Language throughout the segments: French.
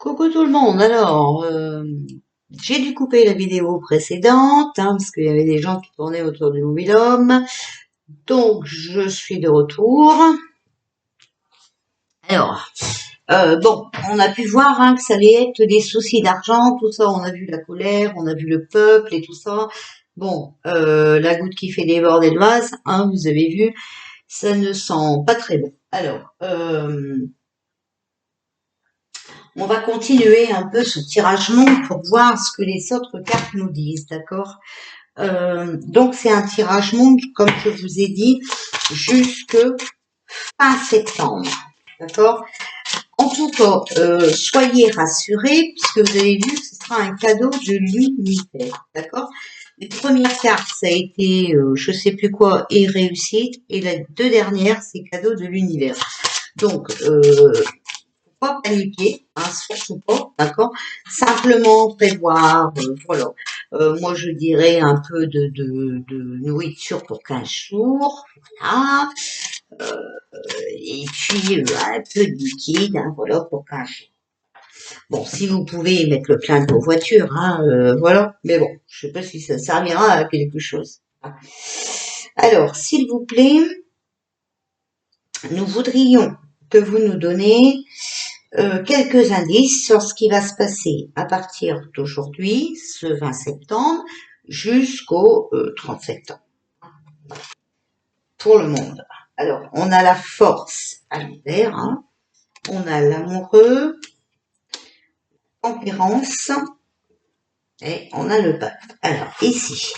Coucou tout le monde. Alors, j'ai dû couper la vidéo précédente parce qu'il y avait des gens qui tournaient autour du mobil-homme. Donc, je suis de retour. Alors, bon, on a pu voir que ça allait être des soucis d'argent, tout ça. On a vu la colère, on a vu le peuple et tout ça. Bon, la goutte qui fait déborder le vase, vous avez vu, ça ne sent pas très bon. Alors, on va continuer un peu ce tirage monde pour voir ce que les autres cartes nous disent, d'accord? Donc c'est un tirage monde, comme je vous ai dit, jusque fin septembre, d'accord? En tout cas, soyez rassurés, puisque vous avez vu, ce sera un cadeau de l'univers, d'accord? Les premières cartes, ça a été, je sais plus quoi, et réussite, et les deux dernières, c'est cadeau de l'univers. Donc, pas paniquer, surtout pas, d'accord? Simplement prévoir, voilà. Moi, je dirais un peu de nourriture pour 15 jours, voilà. Et puis, un peu de liquide, voilà, pour 15 jours. Bon, si vous pouvez mettre le plein de vos voitures, voilà. Mais bon, je sais pas si ça servira à quelque chose. Alors, s'il vous plaît, nous voudrions que vous nous donniez quelques indices sur ce qui va se passer à partir d'aujourd'hui, ce 20 septembre, jusqu'au 30 septembre, pour le monde. Alors, on a la force à l'hiver, on a l'amoureux, tempérance, et on a le pape. Alors, ici,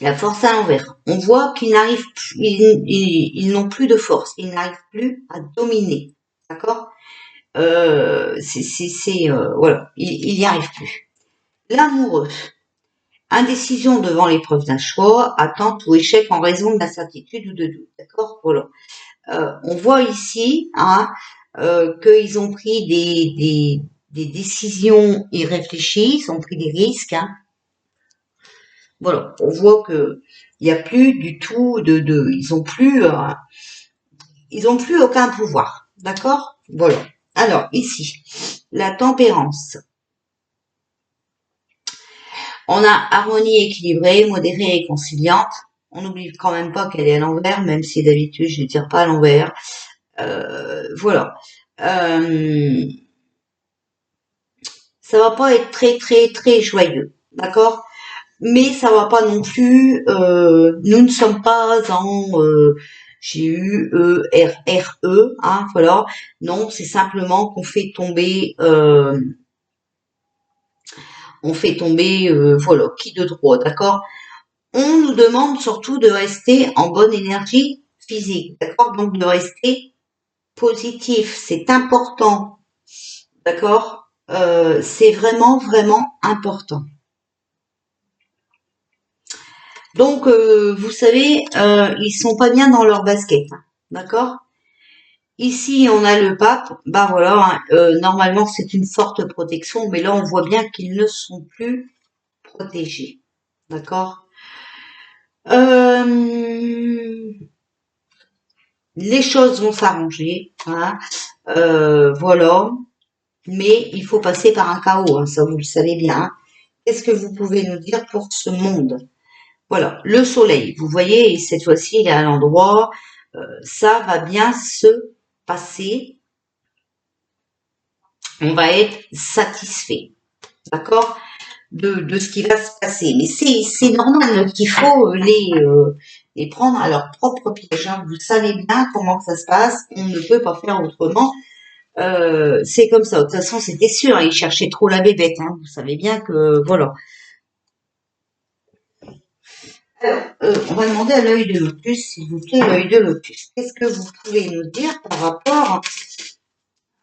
la force à l'envers. On voit qu'ils n'arrivent plus, ils n'ont plus de force, ils n'arrivent plus à dominer, d'accord? Voilà, il n'y arrive plus. L'amoureux, indécision devant l'épreuve d'un choix, attente ou échec en raison d'incertitude ou de doute, d'accord? Voilà. On voit ici qu'ils ont pris des décisions irréfléchies, ils ont pris des risques. Voilà, on voit que il n'y a plus du tout ils ont plus aucun pouvoir, d'accord? Voilà. Alors ici, la tempérance. On a harmonie équilibrée, modérée et conciliante. On n'oublie quand même pas qu'elle est à l'envers, même si d'habitude je ne tire pas à l'envers. Voilà. Ça va pas être très très très joyeux, d'accord? Mais ça va pas non plus. Nous ne sommes pas en G-U-E-R-R-E, voilà. Non, c'est simplement qu'on fait tomber. Voilà, qui de droit, d'accord? On nous demande surtout de rester en bonne énergie physique, d'accord? Donc de rester positif, c'est important, d'accord? C'est vraiment, vraiment important. Donc, vous savez, ils sont pas bien dans leur basket, d'accord? Ici, on a le pape, bah voilà, normalement c'est une forte protection, mais là on voit bien qu'ils ne sont plus protégés, d'accord? Les choses vont s'arranger, voilà, mais il faut passer par un chaos, ça vous le savez bien. Qu'est-ce que vous pouvez nous dire pour ce monde? Voilà, le soleil, vous voyez, cette fois-ci il est à l'endroit, ça va bien se passer, on va être satisfait, d'accord, de ce qui va se passer. Mais c'est normal qu'il faut les prendre à leur propre piège. Vous savez bien comment ça se passe, on ne peut pas faire autrement. C'est comme ça. De toute façon, c'était sûr, ils cherchaient trop la bébête. Vous savez bien que voilà. Alors, on va demander à l'œil de lotus, s'il vous plaît, l'œil de lotus. Qu'est-ce que vous pouvez nous dire par rapport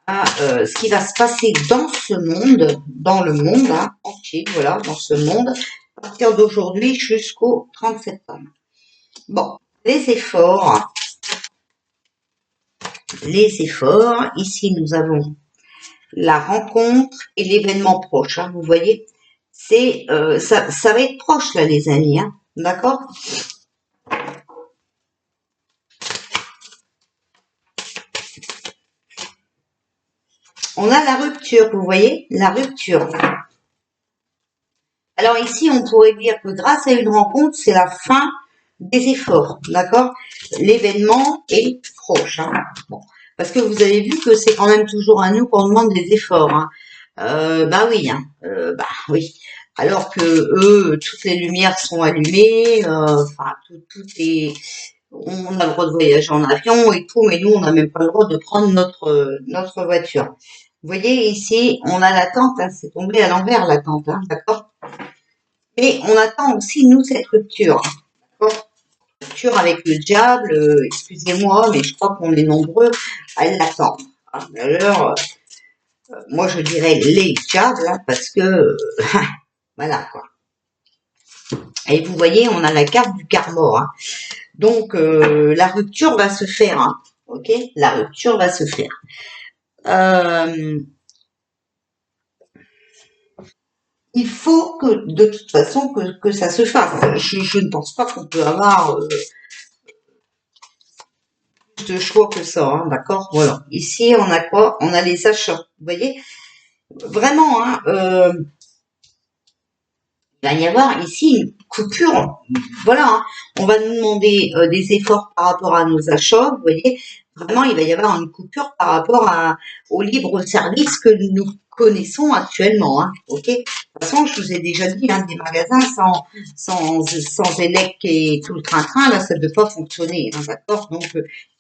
à ce qui va se passer dans ce monde, dans le monde entier, voilà, dans ce monde, à partir d'aujourd'hui jusqu'au 30 septembre. Bon, les efforts. Ici, nous avons la rencontre et l'événement proche. Vous voyez, c'est ça va être proche là, les amis. D'accord? On a la rupture, vous voyez, la rupture. Alors ici, on pourrait dire que grâce à une rencontre, c'est la fin des efforts, d'accord? L'événement est proche. Hein. Bon. Parce que vous avez vu que c'est quand même toujours à nous qu'on demande des efforts. Hein. Bah oui, hein. Bah oui. Alors que eux, toutes les lumières sont allumées, enfin tout est, on a le droit de voyager en avion et tout, mais nous on n'a même pas le droit de prendre notre voiture. Vous voyez ici, on a la tente, hein, c'est tombé à l'envers la tente, hein, d'accord? Mais on attend aussi nous cette rupture, d'accord? Rupture avec le diable, excusez-moi, mais je crois qu'on est nombreux à l'attendre. Hein. D'ailleurs, moi je dirais les diables, hein, parce que voilà quoi. Et vous voyez, on a la carte du karma. Hein. Donc la rupture va se faire. Hein. Ok, la rupture va se faire. Il faut que de toute façon que ça se fasse. Je ne pense pas qu'on peut avoir plus de choix que ça. Hein, d'accord. Voilà. Ici, on a quoi? On a les achats. Vous voyez, vraiment. Hein, il va y avoir ici une coupure. Voilà, hein. On va nous demander des efforts par rapport à nos achats. Vous voyez, vraiment, il va y avoir une coupure par rapport au libre service que nous connaissons actuellement. Hein. Ok. De toute façon, je vous ai déjà dit, hein, des magasins sans élec et tout le train-train, là, ça ne peut pas fonctionner. Hein, d'accord. Donc,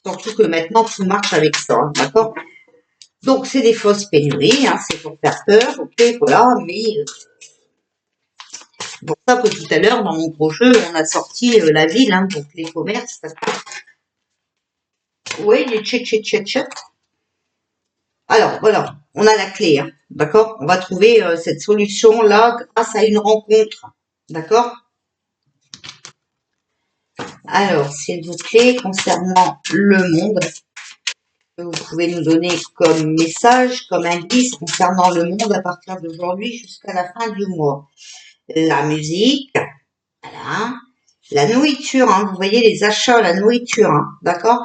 surtout que maintenant, tout marche avec ça. Hein, d'accord. Donc, c'est des fausses pénuries. Hein, c'est pour faire peur. Ok, voilà. Mais c'est pour ça que tout à l'heure, dans mon gros jeu, on a sorti la ville, hein, donc les commerces. Oui, les tchet. Alors, voilà, on a la clé, hein, d'accord? On va trouver cette solution-là grâce à une rencontre, d'accord? Alors, s'il vous plaît, concernant le monde, vous pouvez nous donner comme message, comme indice concernant le monde à partir d'aujourd'hui jusqu'à la fin du mois. La musique, voilà. La nourriture, hein, vous voyez les achats, la nourriture, hein, d'accord?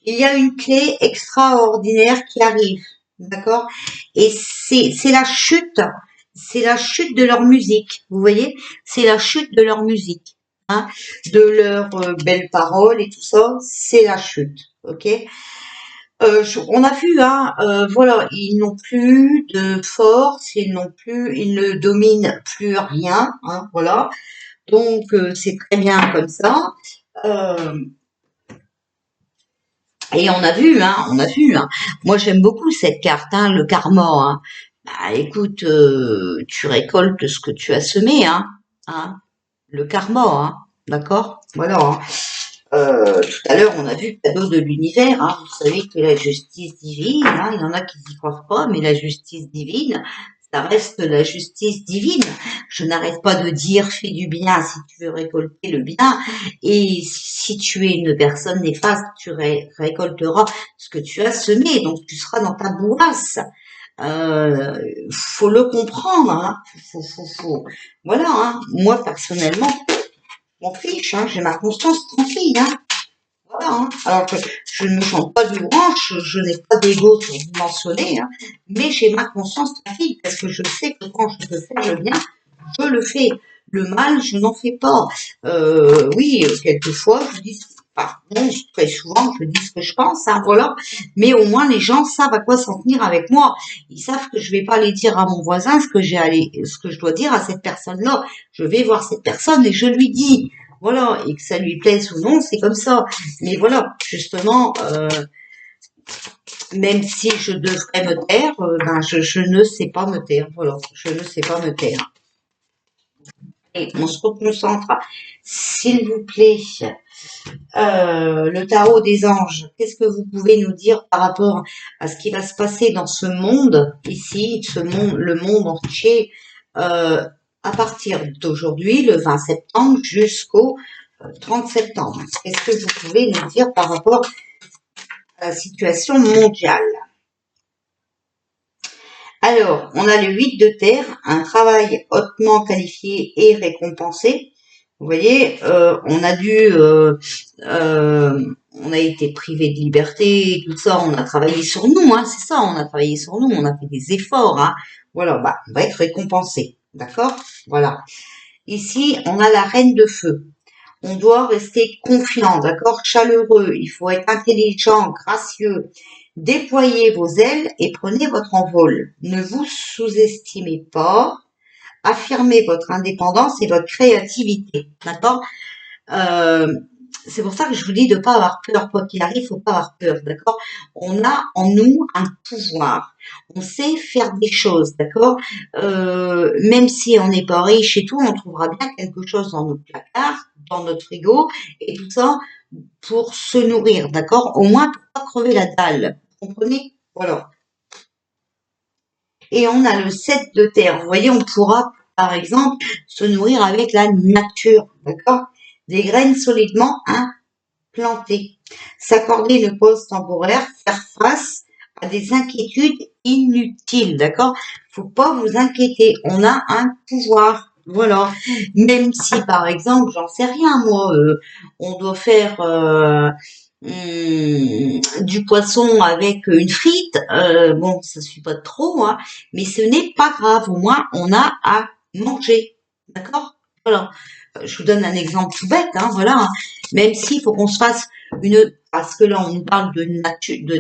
Il y a une clé extraordinaire qui arrive, d'accord? Et c'est la chute de leur musique, vous voyez? C'est la chute de leur musique, hein? De leurs belles paroles et tout ça, c'est la chute, ok? On a vu, hein, voilà, ils n'ont plus de force, ils ne dominent plus rien, hein, voilà. Donc c'est très bien comme ça. Euh, Et on a vu, hein. Moi, j'aime beaucoup cette carte, hein, le karma. Hein. Bah, écoute, tu récoltes ce que tu as semé, hein, le karma, hein, d'accord. Voilà. Hein. Tout à l'heure, on a vu le cadeau de l'univers. Hein. Vous savez que la justice divine, hein, il y en a qui n'y croient pas, mais la justice divine, ça reste la justice divine. Je n'arrête pas de dire fais du bien si tu veux récolter le bien, et si tu es une personne néfaste, tu récolteras ce que tu as semé, donc tu seras dans ta bourrasse. Faut le comprendre, hein. Voilà, hein. Moi personnellement, je m'en fiche, hein. J'ai ma conscience tranquille, hein. Voilà, hein. Alors que je ne me chante pas du branche, je n'ai pas d'ego pour vous mentionner, hein, mais j'ai ma conscience tranquille parce que je sais que quand je peux faire le bien, je le fais. Le mal, je n'en fais pas. Oui, quelquefois, je dis, pardon, très souvent, je dis ce que je pense, hein, voilà. Mais au moins, les gens savent à quoi s'en tenir avec moi. Ils savent que je vais pas aller dire à mon voisin ce que je dois dire à cette personne-là. Je vais voir cette personne et je lui dis. Voilà, et que ça lui plaise ou non, c'est comme ça. Mais voilà, justement, même si je devrais me taire, ben je ne sais pas me taire. Voilà, je ne sais pas me taire. Et on se concentre, s'il vous plaît. Le tarot des anges, qu'est-ce que vous pouvez nous dire par rapport à ce qui va se passer dans ce monde ici, ce monde, le monde entier, à partir d'aujourd'hui, le 20 septembre, jusqu'au 30 septembre. Qu'est-ce que vous pouvez nous dire par rapport à la situation mondiale? Alors, on a le 8 de terre, un travail hautement qualifié et récompensé. Vous voyez, on a dû on a été privé de liberté, tout ça, on a travaillé sur nous, hein, c'est ça, on a travaillé sur nous, on a fait des efforts, hein. Voilà, bah, on va être récompensé, d'accord? Voilà. Ici, on a la reine de feu. On doit rester confiant, d'accord? Chaleureux, il faut être intelligent, gracieux. Déployez vos ailes et prenez votre envol. Ne vous sous-estimez pas. Affirmez votre indépendance et votre créativité, d'accord? Euh, c'est pour ça que je vous dis de ne pas avoir peur, quoi qu'il arrive, il ne faut pas avoir peur, d'accord? On a en nous un pouvoir, on sait faire des choses, d'accord? Même si on n'est pas riche et tout, on trouvera bien quelque chose dans notre placard, dans notre frigo, et tout ça pour se nourrir, d'accord? Au moins pour pas crever la dalle, vous comprenez? Voilà. Et on a le 7 de terre, vous voyez, on pourra, par exemple, se nourrir avec la nature, d'accord? Des graines solidement implantées. S'accorder une pause temporaire, faire face à des inquiétudes inutiles, d'accord? Faut pas vous inquiéter, on a un pouvoir, voilà. Même si, par exemple, j'en sais rien, moi, on doit faire du poisson avec une frite, bon, ça suffit pas trop, hein, mais ce n'est pas grave, au moins, on a à manger, d'accord? Voilà. Je vous donne un exemple tout bête, hein, voilà. Hein. Même s'il faut qu'on se fasse parce que là on nous parle de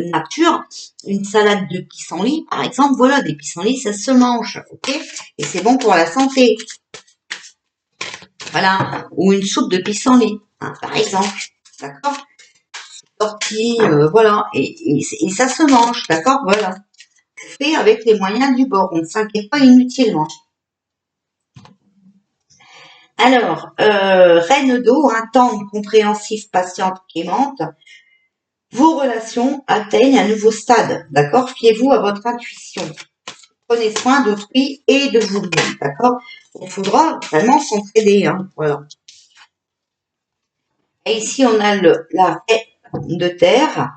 nature, une salade de pissenlit, par exemple, voilà, des pissenlits, ça se mange, ok? Et c'est bon pour la santé. Voilà. Ou une soupe de pissenlit, hein, par exemple, d'accord? Tortille, voilà. Et ça se mange, d'accord? Voilà. Fait avec les moyens du bord, on ne s'inquiète pas inutilement. Alors, reine d'eau, tendre, compréhensif, patiente, aimante, vos relations atteignent un nouveau stade, d'accord? Fiez-vous à votre intuition. Prenez soin d'autrui et de vous-même, d'accord? Il faudra vraiment s'entraider, hein, voilà. Et ici, on a la reine de terre,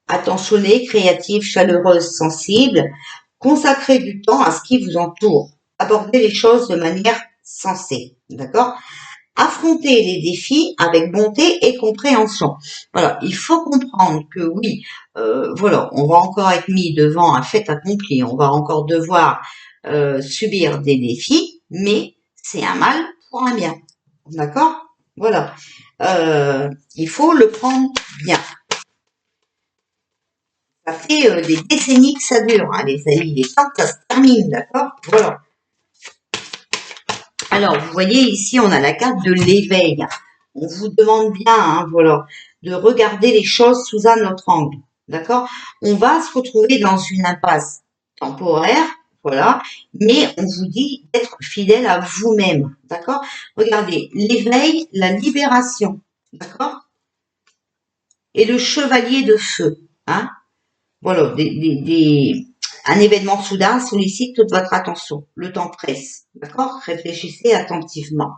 attentionnée, créative, chaleureuse, sensible. Consacrez du temps à ce qui vous entoure. Abordez les choses de manière sensée, d'accord? Affronter les défis avec bonté et compréhension. Voilà, il faut comprendre que oui, voilà, on va encore être mis devant un fait accompli, on va encore devoir subir des défis, mais c'est un mal pour un bien. D'accord? Voilà. Il faut le prendre bien. Ça fait des décennies que ça dure, hein, les amis. Il est temps que ça se termine, d'accord? Voilà. Alors, vous voyez ici, on a la carte de l'éveil. On vous demande bien, hein, voilà, de regarder les choses sous un autre angle, d'accord? On va se retrouver dans une impasse temporaire, voilà, mais on vous dit d'être fidèle à vous-même, d'accord? Regardez, l'éveil, la libération, d'accord? Et le chevalier de feu, hein? Voilà, un événement soudain sollicite toute votre attention. Le temps presse, d'accord? Réfléchissez attentivement.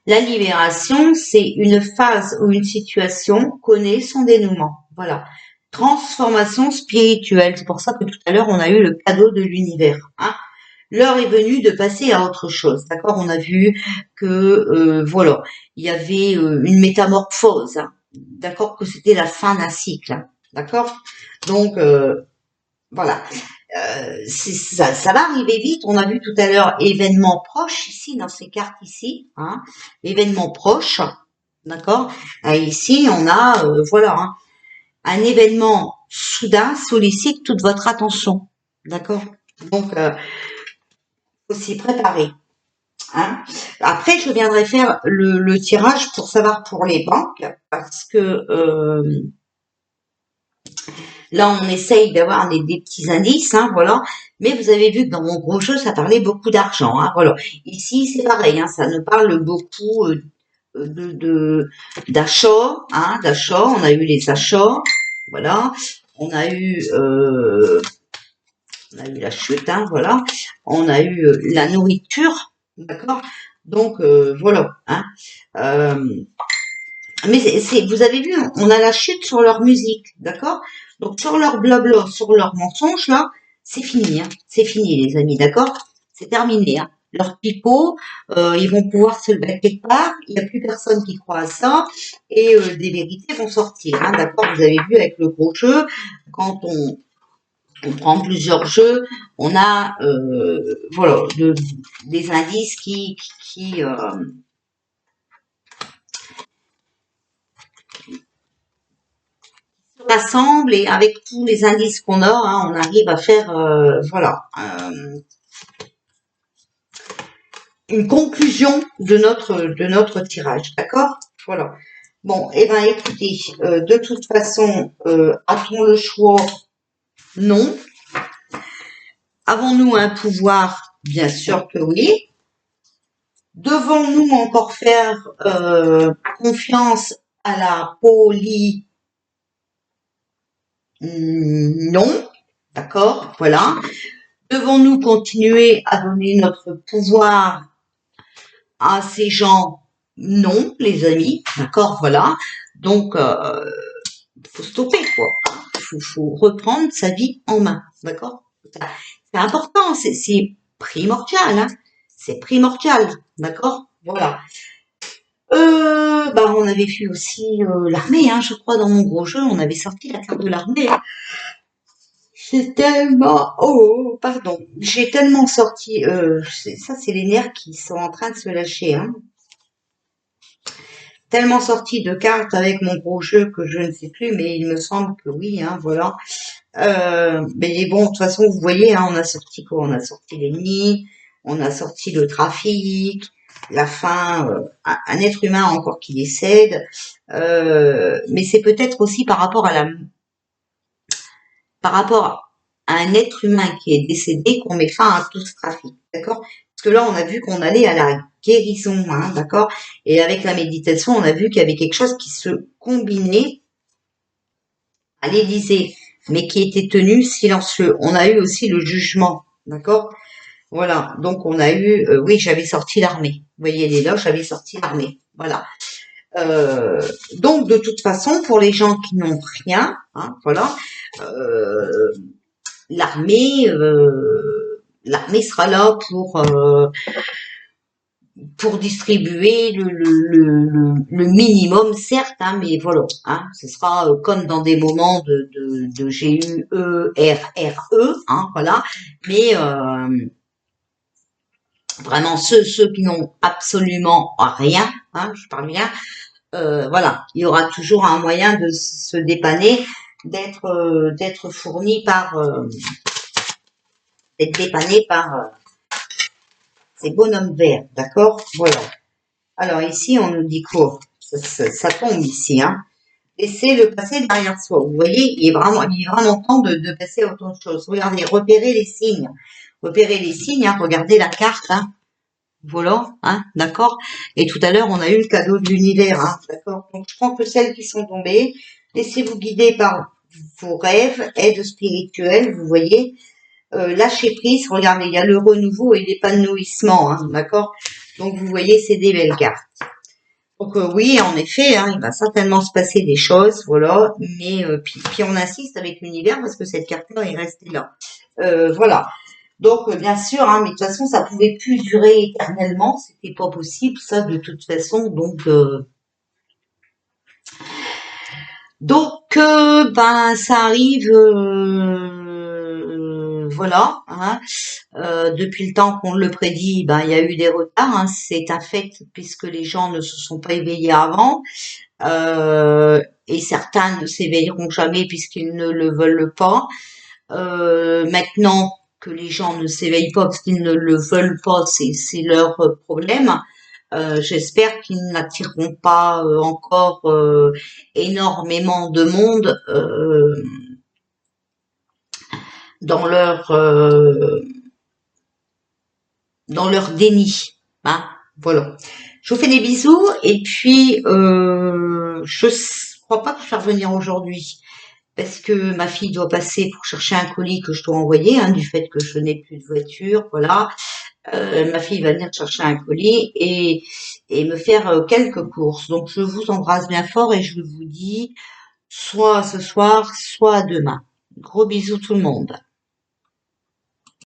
La libération, c'est une phase où une situation connaît son dénouement. Voilà. Transformation spirituelle. C'est pour ça que tout à l'heure, on a eu le cadeau de l'univers. Hein. L'heure est venue de passer à autre chose. D'accord? On a vu que, voilà, il y avait une métamorphose. Hein. D'accord? Que c'était la fin d'un cycle. Hein. D'accord? Donc, voilà. Ça va arriver vite. On a vu tout à l'heure événement proche ici dans ces cartes ici, hein, événement proche, d'accord. Ici on a voilà un événement soudain sollicite toute votre attention, d'accord. Donc faut s'y préparer. Hein. Après je viendrai faire le tirage pour savoir pour les banques parce que là, on essaye d'avoir des petits indices, hein, voilà. Mais vous avez vu que dans mon gros jeu, ça parlait beaucoup d'argent, hein, voilà. Ici, c'est pareil, hein, ça nous parle beaucoup d'achats, hein, d'achats. On a eu les achats, voilà. On a eu la chute, hein, voilà. On a eu la nourriture, d'accord. Donc voilà, hein. Mais vous avez vu, on a la chute sur leur musique, d'accord? Donc sur leur blabla, sur leur mensonge, là, c'est fini, hein. C'est fini, les amis, d'accord? C'est terminé, hein. leur pipeau, ils vont pouvoir se le mettre quelque part, il n'y a plus personne qui croit à ça, et des vérités vont sortir, hein, d'accord? Vous avez vu avec le gros jeu, quand on prend plusieurs jeux, on a voilà des indices qui se rassemblent, et avec tous les indices qu'on a, hein, on arrive à faire voilà une conclusion de notre tirage, d'accord? Voilà. Bon, et ben écoutez, de toute façon, a-t-on le choix? Non. Avons-nous un pouvoir? Bien sûr que oui. Devons-nous encore faire confiance à la poly? Non. D'accord, voilà. Devons-nous continuer à donner notre pouvoir à ces gens? Non, les amis. D'accord, voilà. Donc, faut stopper, quoi. Faut reprendre sa vie en main. D'accord? C'est important, c'est primordial, hein. C'est primordial. D'accord? Voilà. Bah, on avait fait aussi l'armée, hein, je crois, dans mon gros jeu, on avait sorti la carte de l'armée. Hein. C'est tellement... Oh, pardon. J'ai tellement sorti... ça, c'est les nerfs qui sont en train de se lâcher. Hein. Tellement sorti de cartes avec mon gros jeu que je ne sais plus, mais il me semble que oui, hein, voilà. Mais bon, de toute façon, vous voyez, hein, on a sorti quoi? On a sorti l'ennemi, on a sorti le trafic, la fin, un être humain encore qui décède. Mais c'est peut-être aussi par rapport à un être humain qui est décédé qu'on met fin à tout ce trafic, d'accord? Parce que là, on a vu qu'on allait à la guérison, hein, d'accord? Et avec la méditation, on a vu qu'il y avait quelque chose qui se combinait à l'Élysée, mais qui était tenu silencieux. On a eu aussi le jugement, d'accord? Voilà, donc on a eu, oui, j'avais sorti l'armée. Vous voyez les loges, j'avais sorti l'armée. Voilà. Donc de toute façon, pour les gens qui n'ont rien, hein, voilà, euh, l'armée sera là pour distribuer le minimum, certes, hein, mais voilà, hein, ce sera comme dans des moments de GUERRE, hein, voilà, mais vraiment ceux qui n'ont absolument rien, hein, je parle bien, voilà, il y aura toujours un moyen de se dépanner, d'être fourni d'être dépanné par ces bonhommes verts, d'accord? Voilà. Alors ici, on nous dit quoi? Ça tombe ici, hein. Laissez le passé derrière soi. Vous voyez, il est vraiment temps de passer à autre chose. Regardez, repérez les signes. Repérez les signes, hein, regardez la carte, hein. Voilà, hein, d'accord? Et tout à l'heure, on a eu le cadeau de l'univers, hein, d'accord? Donc, je prends que celles qui sont tombées. Laissez-vous guider par vos rêves, aide spirituelle, vous voyez. Lâcher prise, regardez, il y a le renouveau et l'épanouissement, hein, d'accord? Donc, vous voyez, c'est des belles cartes. Donc oui, en effet, hein, il va certainement se passer des choses, voilà, mais puis on insiste avec l'univers parce que cette carte-là est restée là. Voilà. Donc bien sûr, hein, mais de toute façon, ça pouvait plus durer éternellement, c'était pas possible, ça de toute façon. Donc ben ça arrive, voilà. Hein. Depuis le temps qu'on le prédit, ben il y a eu des retards, hein, c'est un fait puisque les gens ne se sont pas éveillés avant. Et certains ne s'éveilleront jamais puisqu'ils ne le veulent pas. Maintenant que les gens ne s'éveillent pas parce qu'ils ne le veulent pas, c'est leur problème. J'espère qu'ils n'attireront pas encore énormément de monde dans leur déni. Hein, voilà. Je vous fais des bisous et puis je crois pas que je vais revenir aujourd'hui parce que ma fille doit passer pour chercher un colis que je dois envoyer, hein, du fait que je n'ai plus de voiture, voilà. Ma fille va venir chercher un colis et me faire quelques courses. Donc je vous embrasse bien fort et je vous dis soit ce soir, soit demain. Gros bisous tout le monde.